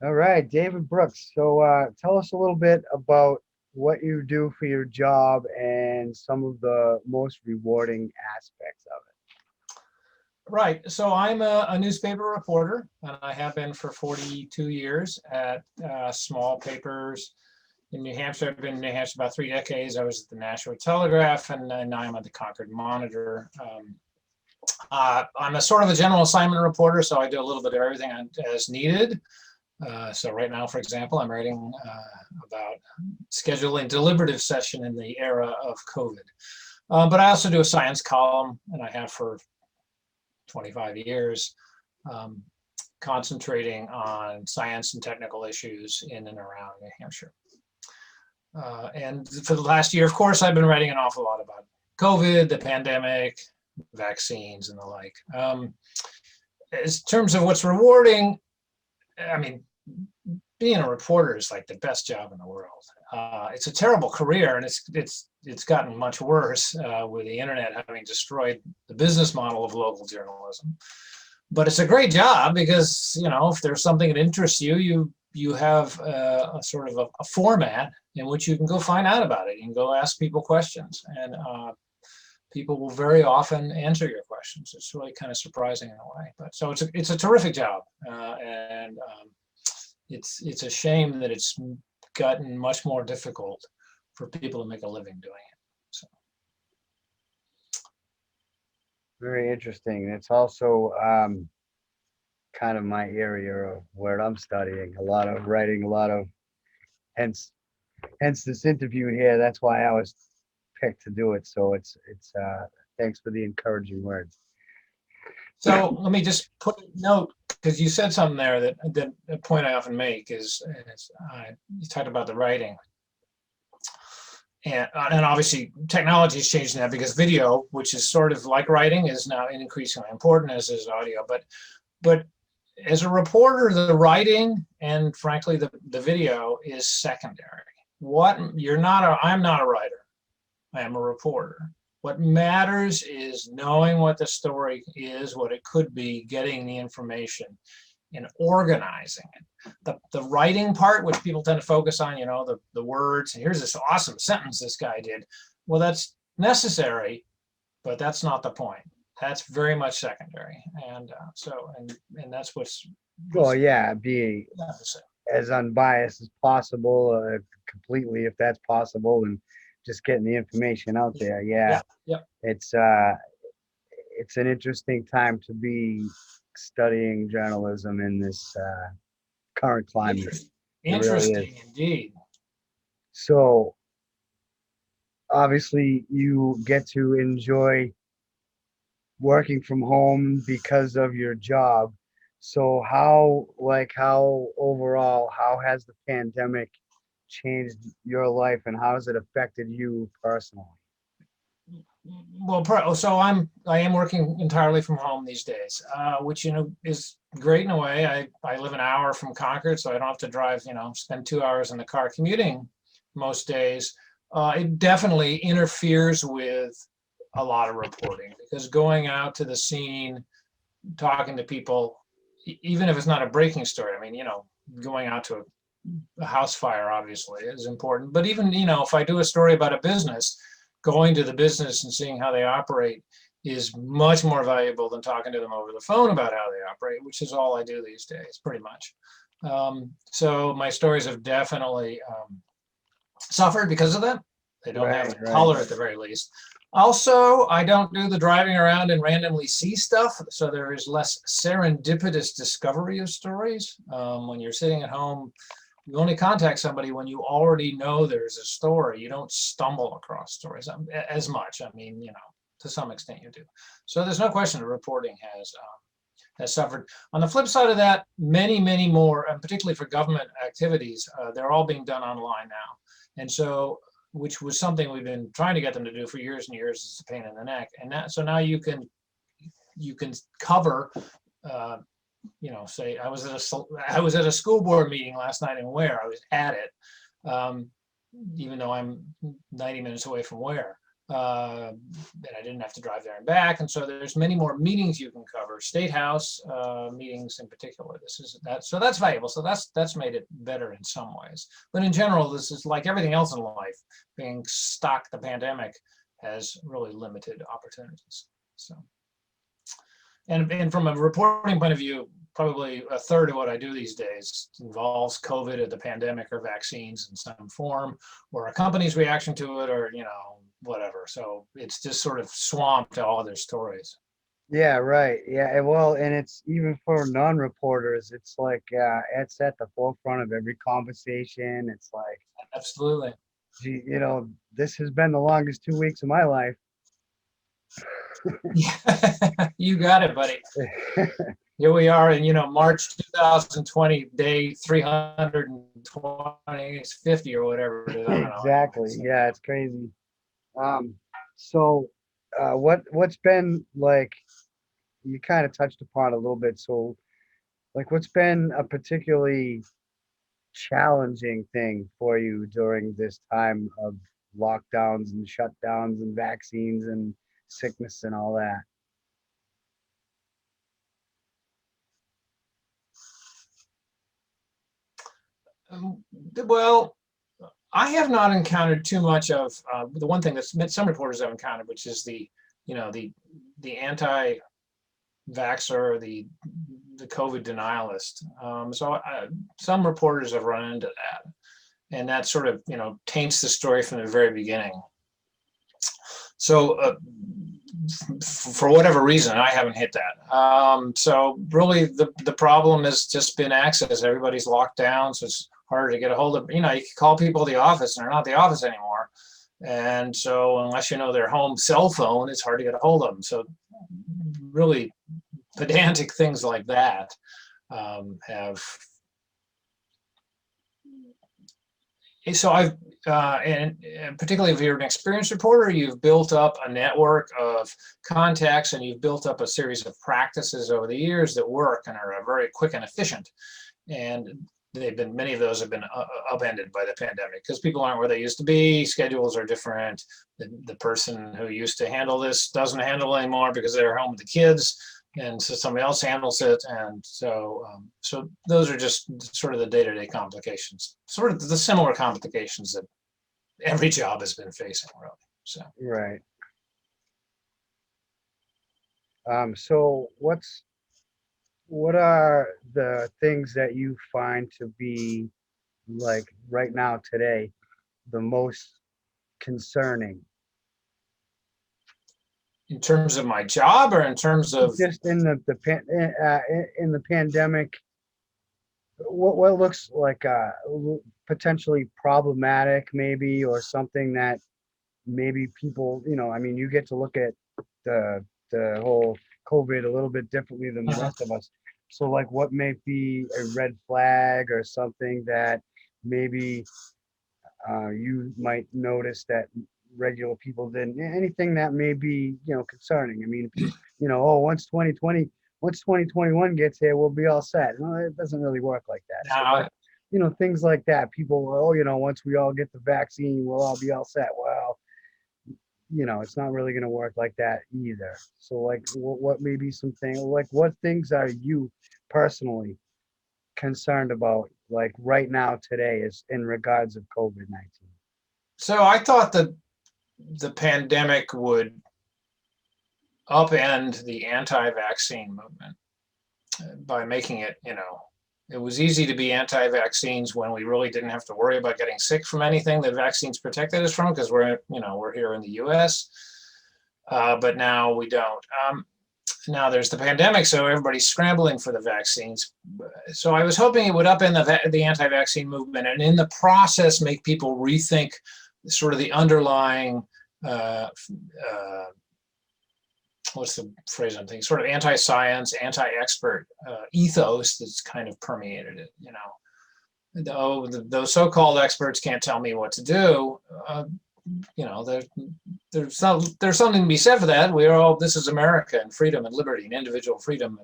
All right, David Brooks. So tell us a little bit about what you do for your job and some of the most rewarding aspects of Right. So I'm a newspaper reporter, and I have been for 42 years at small papers in New Hampshire. I've been in New Hampshire about 3 decades. I was at the Nashua Telegraph, and now I'm at the Concord Monitor. I'm a sort of a general assignment reporter, so I do a little bit of everything as needed. So right now, for example, I'm writing about scheduling deliberative session in the era of COVID. But I also do a science column, and I have for 25 years, concentrating on science and technical issues in and around New Hampshire. And for the last year, of course, I've been writing an awful lot about COVID, the pandemic, vaccines, and the like. In terms of what's rewarding, I mean, being a reporter is like the best job in the world. It's a terrible career, and it's gotten much worse with the internet having destroyed the business model of local journalism. But it's a great job because, you know, if there's something that interests you, you have a sort of a format in which you can go find out about it. You can go ask people questions, and people will very often answer your questions. It's really kind of surprising in a way. But so it's a terrific job, and it's a shame that it's gotten much more difficult for people to make a living doing it. So. Very interesting. It's also kind of my area of where I'm studying. A lot of writing, a lot of hence this interview here. That's why I was picked to do it. So it's thanks for the encouraging words. So let me just put a note, because you said something there that a point I often make is you talked about the writing. And obviously technology is changing that, because video, which is sort of like writing, is now increasingly important, as is audio. But as a reporter, the writing and frankly the video is secondary. I'm not a writer. I am a reporter. What matters is knowing what the story is, what it could be, getting the information, and organizing it. The writing part, which people tend to focus on, you know, the words, and here's this awesome sentence this guy did. Well, that's necessary, but that's not the point. That's very much secondary. And and that's what's well, yeah, be as unbiased as possible, completely, if that's possible, and just getting the information out there. Yeah. It's an interesting time to be studying journalism in this current climate. Interesting really indeed. So obviously you get to enjoy working from home because of your job. So how overall, how has the pandemic changed your life, and how has it affected you personally? Well, so I am working entirely from home these days, which, you know, is great in a way. I live an hour from Concord, so I don't have to drive, you know, spend 2 hours in the car commuting most days. It definitely interferes with a lot of reporting, because going out to the scene, talking to people, even if it's not a breaking story, I mean, you know, going out to a house fire obviously is important, but even, you know, if I do a story about a business, going to the business and seeing how they operate is much more valuable than talking to them over the phone about how they operate, which is all I do these days, pretty much. So my stories have definitely suffered because of that. They don't have the color at the very least. Also, I don't do the driving around and randomly see stuff, so there is less serendipitous discovery of stories. When you're sitting at home, you only contact somebody when you already know there's a story. You don't stumble across stories as much. I mean, you know, to some extent you do. So there's no question that reporting has suffered. On the flip side of that, many more, and particularly for government activities, they're all being done online now. And so, which was something we've been trying to get them to do for years and years. It's a pain in the neck. And so now you can cover, you know, say I was at a school board meeting last night in Ware. I was at it, even though I'm 90 minutes away from Ware. that I didn't have to drive there and back. And so there's many more meetings you can cover, State House meetings in particular. So that's valuable. So that's made it better in some ways. But in general, this is like everything else in life. Being stuck, the pandemic has really limited opportunities. So, and from a reporting point of view, probably a third of what I do these days involves COVID or the pandemic or vaccines in some form, or a company's reaction to it, or, you know, whatever. So it's just sort of swamped to all other stories. Yeah, right. Yeah, well, and it's even for non-reporters, it's like it's at the forefront of every conversation. It's like, Absolutely. gee, you know, this has been the longest 2 weeks of my life. You got it, buddy. Here we are in, you know, March 2020, day 320, 50 or whatever it is. I don't know. Exactly. Yeah, it's crazy. So what's been like, you kind of touched upon a little bit. So like, what's been a particularly challenging thing for you during this time of lockdowns and shutdowns and vaccines and sickness and all that? Well, I have not encountered too much of the one thing that some reporters have encountered, which is the, you know, the anti-vaxxer, the COVID denialist. So some reporters have run into that, and that sort of, you know, taints the story from the very beginning. So for whatever reason, I haven't hit that. So really, the problem has just been access. Everybody's locked down, so it's harder to get a hold of. You know, you can call people at the office, and they're not at the office anymore. And so unless you know their home cell phone, it's hard to get a hold of them. So really pedantic things like that have. So I've, and particularly if you're an experienced reporter, you've built up a network of contacts, and you've built up a series of practices over the years that work and are very quick and efficient. And many of those have been upended by the pandemic because people aren't where they used to be. Schedules are different. The person who used to handle this doesn't handle it anymore because they're home with the kids, and so somebody else handles it. And so, so those are just sort of the day-to-day complications, sort of the similar complications that every job has been facing, really. So right. So what are the things that you find to be, like, right now today, the most concerning? in terms of my job, or in terms of Just in the pandemic, what looks like potentially problematic, maybe, or something that maybe people, you know, I mean, you get to look at the whole COVID a little bit differently than the rest of us. So like, what may be a red flag or something that maybe you might notice that regular people didn't? Anything that may be, you know, concerning. I mean, you know, oh, once 2021 gets here, we'll be all set. No, it doesn't really work like that. So, you know, things like that. People, oh, you know, once we all get the vaccine, we'll all be all set. Well, you know, it's not really going to work like that either. So like, what may be something, like, what things are you personally concerned about, like, right now today, is in regards of COVID-19? So I thought that the pandemic would upend the anti-vaccine movement by making it, you know, it was easy to be anti-vaccines when we really didn't have to worry about getting sick from anything that vaccines protected us from, because we're here in the US, but now we don't. Now there's the pandemic, so everybody's scrambling for the vaccines. So I was hoping it would upend the anti-vaccine movement, and in the process make people rethink sort of the underlying, what's the phrase I'm thinking, sort of anti-science, anti-expert ethos that's kind of permeated it. You know, those so-called experts can't tell me what to do. You know, there's something to be said for that. This is America, and freedom and liberty and individual freedom,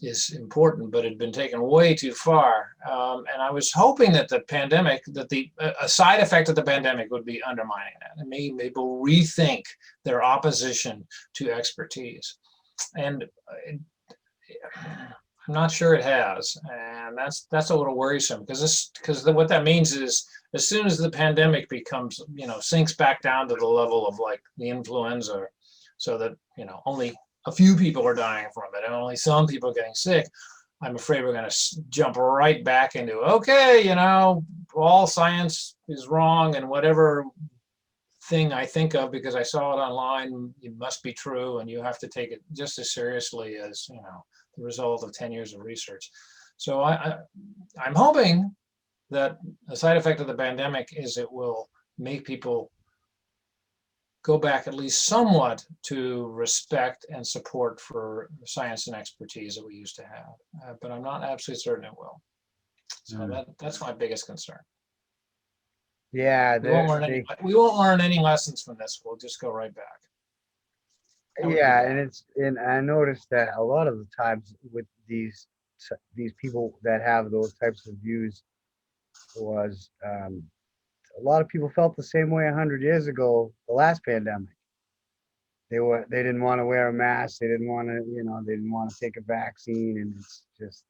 is important, but had been taken way too far. And I was hoping that the pandemic, that a side effect of the pandemic would be undermining that and making people rethink their opposition to expertise. And I'm not sure it has, and that's a little worrisome because what that means is as soon as the pandemic becomes, sinks back down to the level of like the influenza, so that only a few people are dying from it and only some people are getting sick, I'm afraid we're going to jump right back into, okay, all science is wrong and whatever thing I think of because I saw it online, it must be true, and you have to take it just as seriously as the result of 10 years of research. So I'm hoping that a side effect of the pandemic is it will make people go back at least somewhat to respect and support for science and expertise that we used to have. But I'm not absolutely certain it will. So that's my biggest concern. Yeah, we won't learn any lessons from this. We'll just go right back. Yeah, and I noticed that a lot of the times with these people that have those types of views was a lot of people felt the same way 100 years ago, the last pandemic. They didn't want to wear a mask, they didn't want to, they didn't want to take a vaccine, and it's just,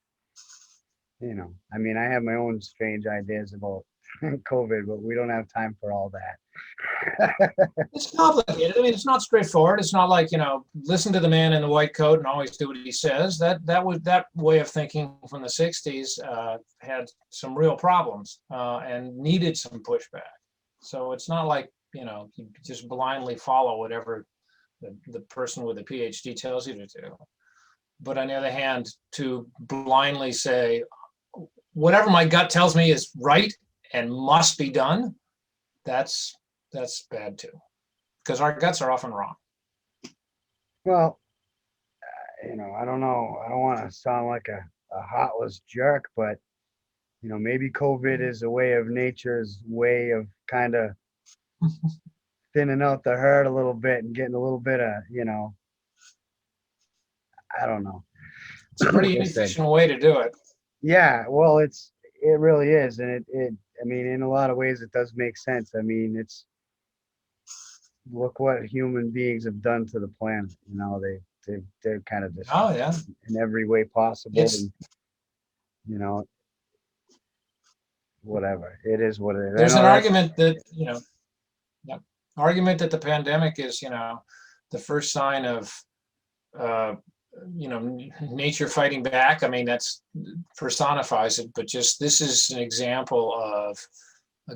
I mean, I have my own strange ideas about COVID, but we don't have time for all that. It's complicated. I mean, it's not straightforward. It's not like, listen to the man in the white coat and always do what he says. That way of thinking from the 60s had some real problems and needed some pushback. So it's not like, you just blindly follow whatever the person with a PhD tells you to do. But on the other hand, to blindly say, whatever my gut tells me is right and must be done, that's bad too, because our guts are often wrong. Well, I don't know. I don't want to sound like a heartless jerk, but maybe COVID is a way of nature's way of kind of thinning out the herd a little bit and getting a little bit of, I don't know. It's a pretty inefficient way to do it. Yeah, well, it really is, and I mean, in a lot of ways, it does make sense. I mean, look what human beings have done to the planet. They're kind of just in every way possible, and whatever. It is what it is. There's an argument that the pandemic is the first sign of nature fighting back. I mean, that's personifies it, but just this is an example of a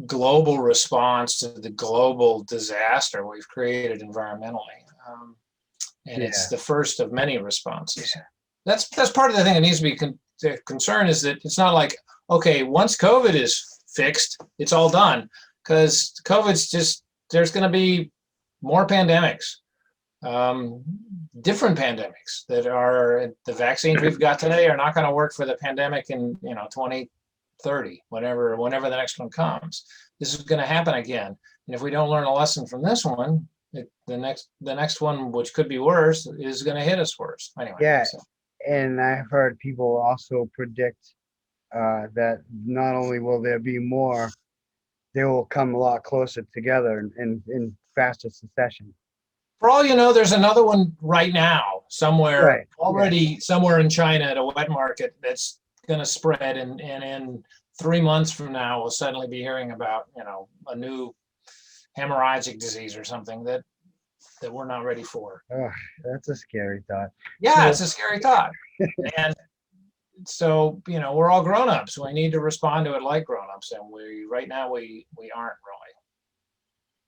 global response to the global disaster we've created environmentally, and it's the first of many responses. That's part of the thing that needs to be concerned, is that it's not like, okay, once COVID is fixed, it's all done, because COVID's just, there's going to be more pandemics. Different pandemics that are, the vaccines we've got today are not going to work for the pandemic in 2030, whenever the next one comes. This is going to happen again, and if we don't learn a lesson from this one, the next one, which could be worse, is going to hit us worse anyway. Yeah, and I've heard people also predict that not only will there be more, they will come a lot closer together in faster succession. For all you know, there's another one right now somewhere, somewhere in China at a wet market that's going to spread, and in 3 months from now, we'll suddenly be hearing about a new hemorrhagic disease or something that we're not ready for. Oh, that's a scary thought. Yeah, it's a scary thought, and so we're all grown-ups. We need to respond to it like grown-ups, and right now we aren't really.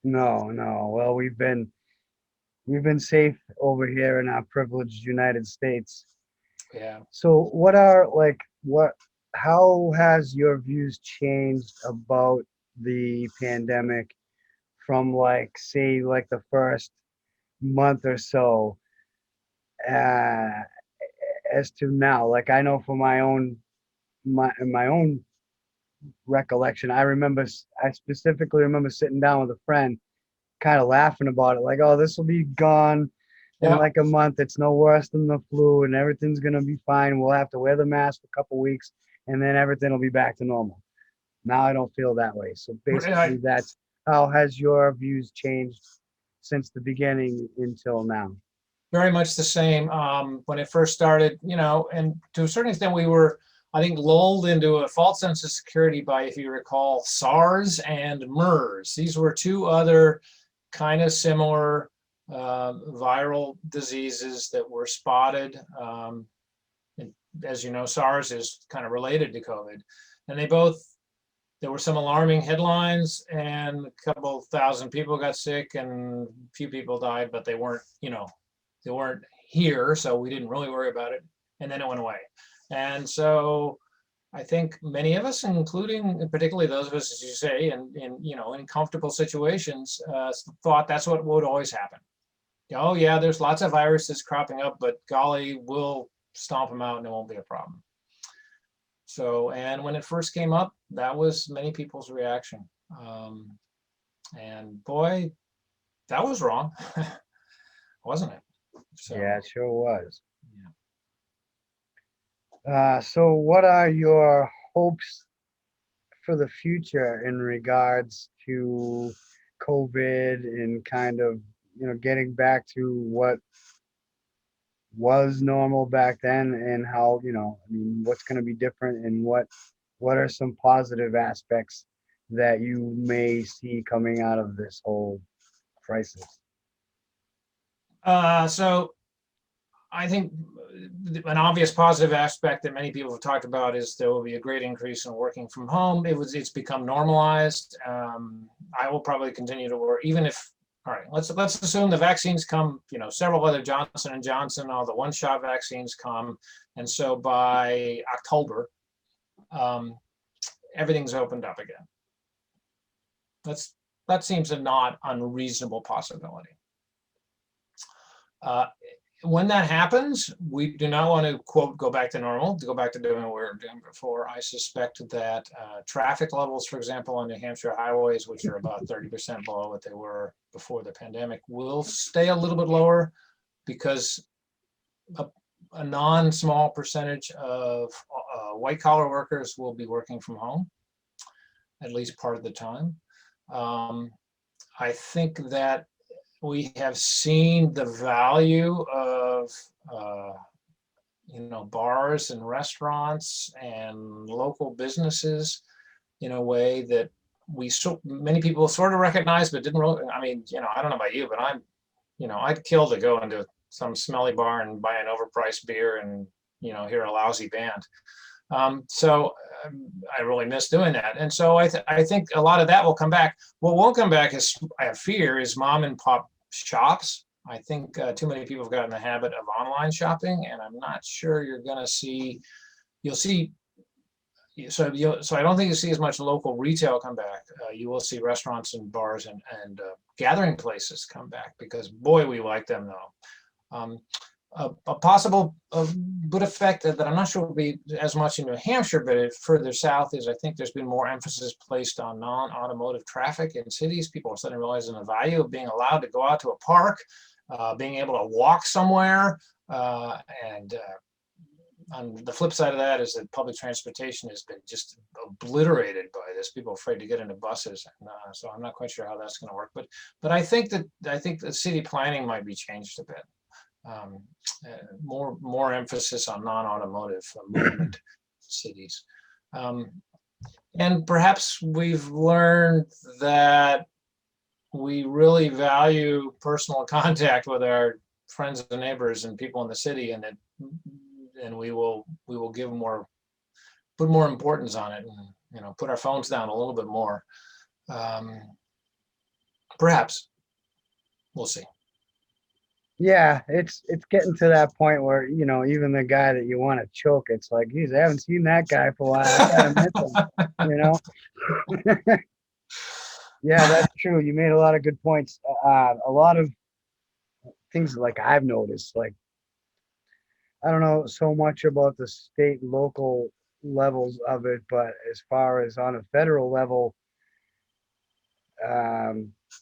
No. Well, we've been safe over here in our privileged United States. Yeah. So how has your views changed about the pandemic from say the first month or so as to now? Like, I know from my own recollection, I specifically remember sitting down with a friend kind of laughing about it, like, oh, this will be gone in Yeah. like a month it's no worse than the flu and everything's gonna be fine. We'll have to wear the mask for a couple weeks and then everything will be back to normal. Now I don't feel that way. So basically, that's how has your views changed since the beginning until now? Very much the same. When it first started, and to a certain extent, we were, I think, lulled into a false sense of security by, if you recall, SARS and MERS. These were two other kind of similar viral diseases that were spotted. And as you know, SARS is kind of related to COVID. And there were some alarming headlines and a couple thousand people got sick and a few people died, but they weren't here, so we didn't really worry about it. And then it went away. And so I think many of us, including particularly those of us, as you say, in comfortable situations, thought that's what would always happen. Oh yeah, there's lots of viruses cropping up, but golly, we'll stomp them out and it won't be a problem. So, and when it first came up, that was many people's reaction. And boy, that was wrong, wasn't it? So, Yeah, it sure was. yeah. So what are your hopes for the future in regards to COVID and kind of, getting back to what was normal back then and how, what's going to be different and what are some positive aspects that you may see coming out of this whole crisis? So I think an obvious positive aspect that many people have talked about is there will be a great increase in working from home. It's become normalized. I will probably continue to work, even if, all right, let's assume the vaccines come, several other Johnson and Johnson, all the one-shot vaccines come. And so by October, everything's opened up again. That seems a not unreasonable possibility. When that happens, we do not want to, quote, go back to normal, to go back to doing what we were doing before. I suspect that traffic levels, for example, on New Hampshire highways, which are about 30% below what they were before the pandemic, will stay a little bit lower because a non-small percentage of white collar workers will be working from home, at least part of the time. I think that we have seen the value of bars and restaurants and local businesses in a way that many people sort of recognize but didn't really. I mean, I don't know about you, but I'd kill to go into some smelly bar and buy an overpriced beer and hear a lousy band. So I really miss doing that. And so I think a lot of that will come back. What won't come back is, I have fear, is mom and pop shops. I think too many people have gotten the habit of online shopping, and I'm not sure you'll see, so I don't think you'll see as much local retail come back. You will see restaurants and bars and gathering places come back, because boy, we like them though. A possible good effect that I'm not sure will be as much in New Hampshire, but further south, is I think there's been more emphasis placed on non-automotive traffic in cities. People are suddenly realizing the value of being allowed to go out to a park, being able to walk somewhere. And on the flip side of that is that public transportation has been just obliterated by this. People are afraid to get into buses. And, so I'm not quite sure how that's going to work. But I think that city planning might be changed a bit. More emphasis on non-automotive movement cities. And perhaps we've learned that we really value personal contact with our friends and neighbors and people in the city, and we will put more importance on it, and put our phones down a little bit more. Perhaps. We'll see. Yeah, it's getting to that point where, even the guy that you want to choke, it's like, geez, I haven't seen that guy for a while. I gotta miss him, Yeah, that's true. You made a lot of good points. A lot of things like I've noticed, like, I don't know so much about the state, local levels of it, but as far as on a federal level,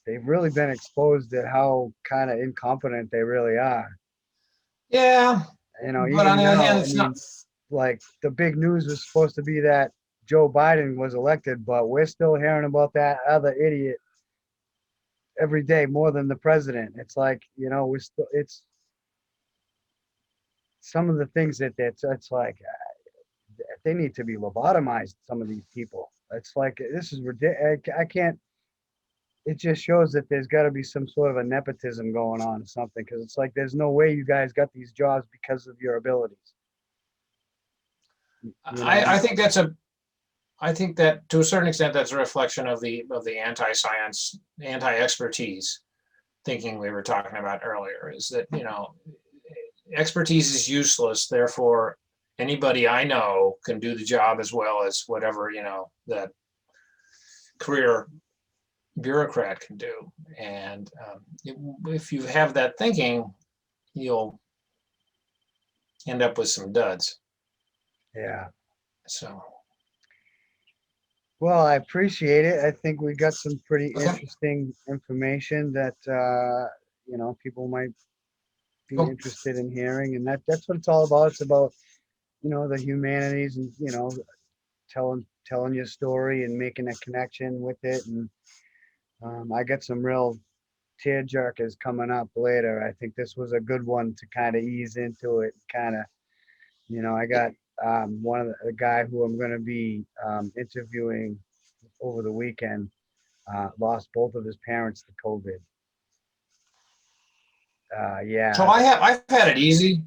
they've really been exposed at how kind of incompetent they really are. Yeah, But but on even the other hand, now, I it's mean, not. like the big news was supposed to be that Joe Biden was elected, but we're still hearing about that other idiot every day more than the president. It's like, we're still, it's some of the things it's like they need to be lobotomized, some of these people. It's like, this is ridiculous. I can't, it just shows that there's got to be some sort of a nepotism going on or something, because it's like there's no way you guys got these jobs because of your abilities. I think I think that to a certain extent that's a reflection of the anti-science, anti-expertise thinking we were talking about earlier. Is that expertise is useless, therefore anybody I know can do the job as well as whatever that career bureaucrat can do. And if you have that thinking, you'll end up with some duds. Yeah. So. Well, I appreciate it. I think we got some pretty Okay. interesting information that people might be Cool. interested in hearing, and that's what it's all about. It's about the humanities, and telling your story and making a connection with it. And I got some real tear jerkers coming up later. I think this was a good one to kind of ease into it. Kind of, I got one of the guy who I'm going to be interviewing over the weekend lost both of his parents to COVID. Yeah. So I've had it easy.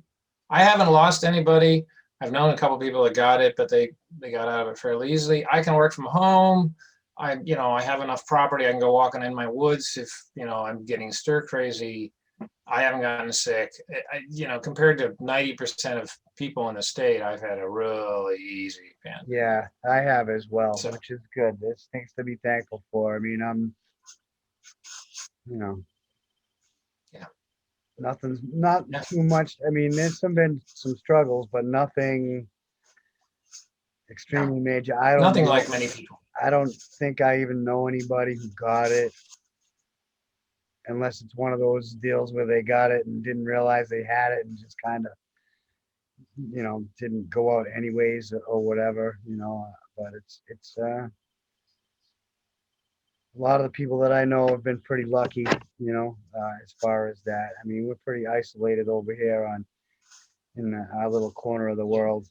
I haven't lost anybody. I've known a couple people that got it, but they got out of it fairly easily. I can work from home. I have enough property. I can go walking in my woods if I'm getting stir crazy. I haven't gotten sick. Compared to 90% of people in the state, I've had a really easy pandemic. Yeah, I have as well, So, which is good. There's things to be thankful for. I mean, yeah, nothing's not too much. I mean, there's been some struggles, but nothing extremely major. nothing like many people. I don't think I even know anybody who got it, unless it's one of those deals where they got it and didn't realize they had it and just kind of, didn't go out anyways or whatever, but it's a lot of the people that I know have been pretty lucky, as far as that. I mean, we're pretty isolated over here in our little corner of the world,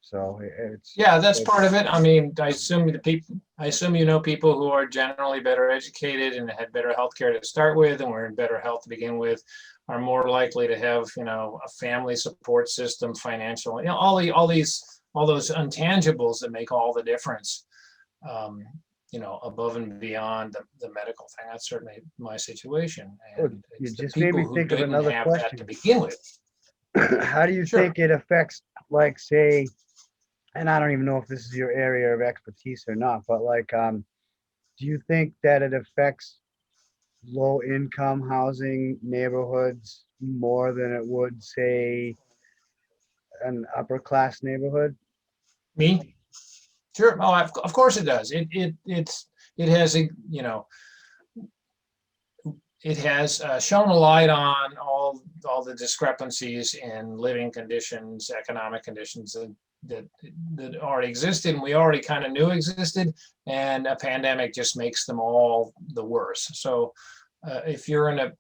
so it's. Yeah, that's part of it. I mean, I assume people who are generally better educated and had better health care to start with and were in better health to begin with are more likely to have, a family support system, financial, all those intangibles that make all the difference, above and beyond the medical thing. That's certainly my situation. And You it's the just made people me who think of didn't another have that question. to begin with. How do you Sure. think it affects, like, say, and I don't even know if this is your area of expertise or not, but like, do you think that it affects low income housing neighborhoods more than it would, say, an upper class neighborhood? Me? Sure. Oh, of course it does. It has it has shown a light on all the discrepancies in living conditions, economic conditions that already existed and we already kind of knew existed, and a pandemic just makes them all the worse. So if you're in a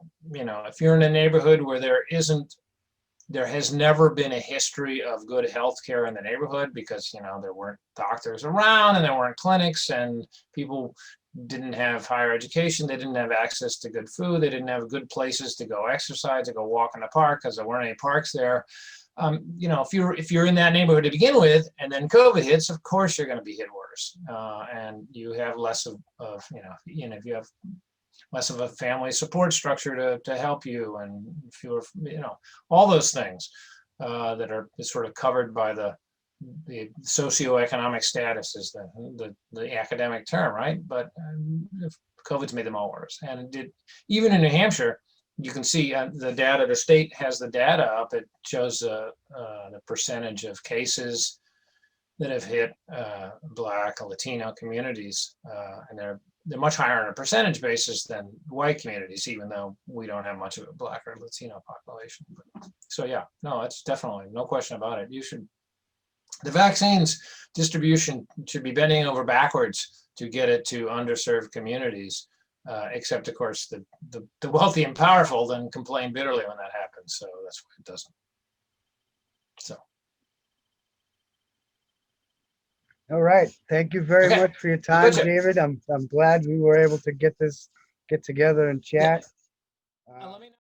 neighborhood where there has never been a history of good health care in the neighborhood because there weren't doctors around and there weren't clinics and people didn't have higher education, they didn't have access to good food, they didn't have good places to go exercise, to go walk in the park because there weren't any parks there. If you're in that neighborhood to begin with, and then COVID hits, of course you're going to be hit worse, and you have less of if you have less of a family support structure to help you, and fewer, all those things that are sort of covered by the socioeconomic status is the academic term, right? But COVID's made them all worse, and it did. Even in New Hampshire, you can see the data. The state has the data up. It shows the percentage of cases that have hit Black and Latino communities, and they're much higher on a percentage basis than white communities, even though we don't have much of a Black or Latino population. So yeah, no, it's definitely no question about it. The vaccines distribution should be bending over backwards to get it to underserved communities, except of course the wealthy and powerful then complain bitterly when that happens. So that's why it doesn't. So. All right. Thank you very Okay. much for your time, Gotcha. David. I'm glad we were able to get together and chat. Let me know.